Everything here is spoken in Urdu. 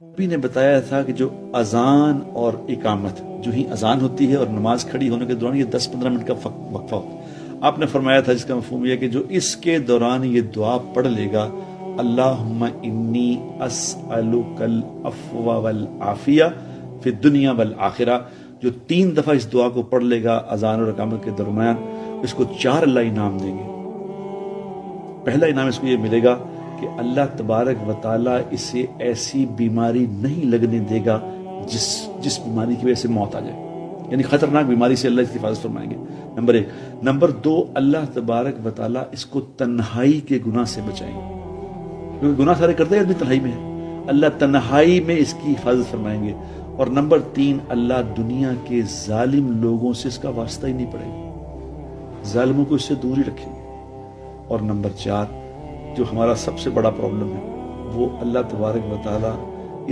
نبی نے بتایا تھا کہ جو اذان اور اقامت، جو ہی اذان ہوتی ہے اور نماز کھڑی ہونے کے دوران یہ 10-15 منٹ کا وقفہ ہوتا ہے، آپ نے فرمایا تھا جس کا مفہوم یہ کہ جو اس کے دوران یہ دعا پڑھ لے گا، اللہم انی اسألک العفو والعافیہ فی الدنیا والآخرہ، جو 3 دفعہ اس دعا کو پڑھ لے گا اذان اور اقامت کے درمیان، اس کو 4 اللہ انعام دیں گے۔ پہلا انعام اس کو یہ ملے گا کہ اللہ تبارک و تعالیٰ اسے ایسی بیماری نہیں لگنے دے گا جس بیماری کی وجہ سے موت آ جائے، یعنی خطرناک بیماری سے اللہ اس کی حفاظت فرمائیں گے، نمبر 1۔ نمبر 2، اللہ تبارک و تعالیٰ اس کو تنہائی کے گناہ سے بچائیں گے، کیونکہ گناہ سارے کرتے ہیں آدمی تنہائی میں ہے، اللہ تنہائی میں اس کی حفاظت فرمائیں گے۔ اور نمبر 3، اللہ دنیا کے ظالم لوگوں سے اس کا واسطہ ہی نہیں پڑے گا، ظالموں کو اس سے دور ہی رکھیں گے۔ اور نمبر 4، جو ہمارا سب سے بڑا پرابلم ہے، وہ اللہ تبارک و تعالیٰ